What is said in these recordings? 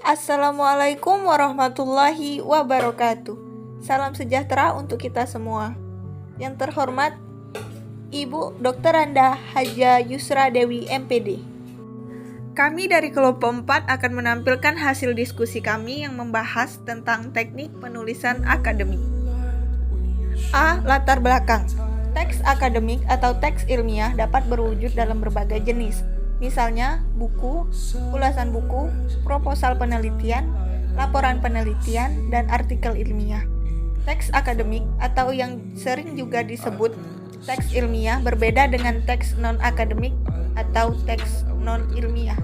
Assalamualaikum warahmatullahi wabarakatuh. Salam sejahtera untuk kita semua. Yang terhormat Ibu Dr. Anda Haja Yusra Dewi MPD. Kami dari kelompok 4 akan menampilkan hasil diskusi kami yang membahas tentang teknik penulisan akademik. A. Latar belakang. Teks akademik atau teks ilmiah dapat berwujud dalam berbagai jenis. Misalnya, buku, ulasan buku, proposal penelitian, laporan penelitian, dan artikel ilmiah. Teks akademik atau yang sering juga disebut teks ilmiah berbeda dengan teks non-akademik atau teks non-ilmiah.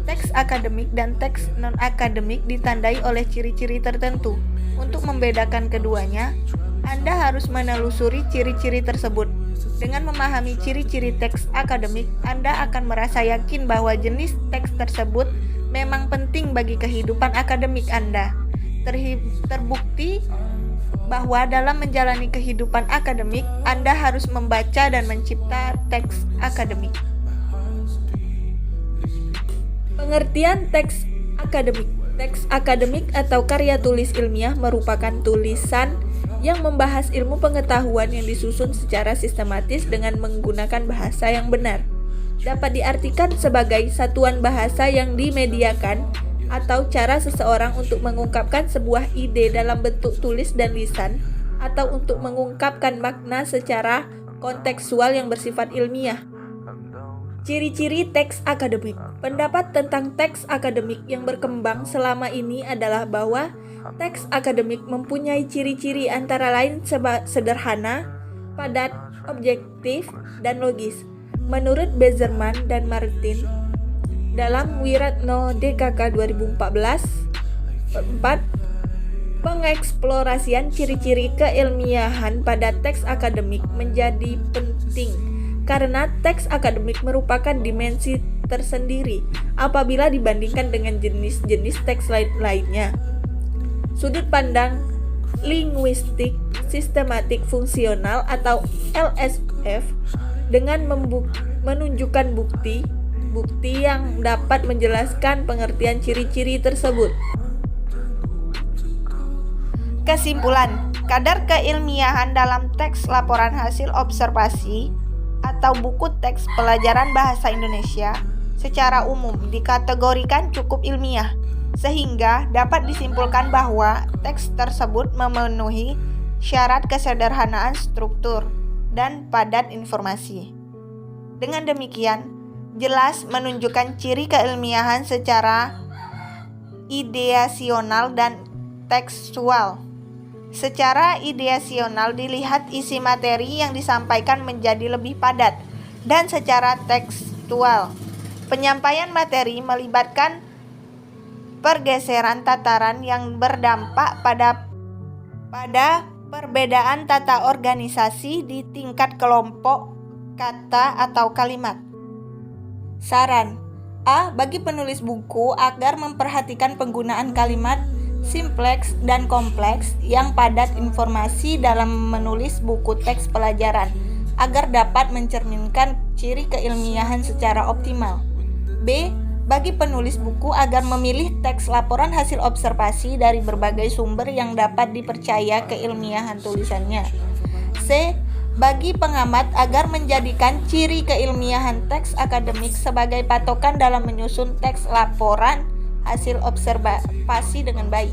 Teks akademik dan teks non-akademik ditandai oleh ciri-ciri tertentu. Untuk membedakan keduanya, Anda harus menelusuri ciri-ciri tersebut. Dengan memahami ciri-ciri teks akademik, Anda akan merasa yakin bahwa jenis teks tersebut memang penting bagi kehidupan akademik Anda. Terbukti bahwa dalam menjalani kehidupan akademik, Anda harus membaca dan mencipta teks akademik. Pengertian teks akademik. Teks akademik atau karya tulis ilmiah merupakan tulisan yang membahas ilmu pengetahuan yang disusun secara sistematis dengan menggunakan bahasa yang benar. Dapat diartikan sebagai satuan bahasa yang dimediakan atau cara seseorang untuk mengungkapkan sebuah ide dalam bentuk tulis dan lisan, atau untuk mengungkapkan makna secara kontekstual yang bersifat ilmiah. Ciri-ciri teks akademik. Pendapat tentang teks akademik yang berkembang selama ini adalah bahwa teks akademik mempunyai ciri-ciri antara lain sederhana, padat, objektif, dan logis. Menurut Bezerman dan Martin dalam Wiratno DKK 2014, pengeksplorasian ciri-ciri keilmiahan pada teks akademik menjadi penting karena teks akademik merupakan dimensi tersendiri apabila dibandingkan dengan jenis-jenis teks lainnya. Sudut pandang linguistik sistematik fungsional atau LSF dengan menunjukkan bukti yang dapat menjelaskan pengertian ciri-ciri tersebut. Kesimpulan, kadar keilmiahan dalam teks laporan hasil observasi atau buku teks pelajaran bahasa Indonesia secara umum dikategorikan cukup ilmiah, sehingga dapat disimpulkan bahwa teks tersebut memenuhi syarat kesederhanaan struktur dan padat informasi. Dengan demikian, jelas menunjukkan ciri keilmiahan secara ideasional dan tekstual. Secara ideasional dilihat isi materi yang disampaikan menjadi lebih padat, dan secara tekstual penyampaian materi melibatkan pergeseran tataran yang berdampak pada perbedaan tata organisasi di tingkat kelompok kata atau kalimat. Saran A. Bagi penulis buku agar memperhatikan penggunaan kalimat simpleks dan kompleks yang padat informasi dalam menulis buku teks pelajaran agar dapat mencerminkan ciri keilmiahan secara optimal. B. Bagi penulis buku agar memilih teks laporan hasil observasi dari berbagai sumber yang dapat dipercaya keilmiahan tulisannya. C. Bagi pengamat agar menjadikan ciri keilmiahan teks akademik sebagai patokan dalam menyusun teks laporan hasil observasi dengan baik.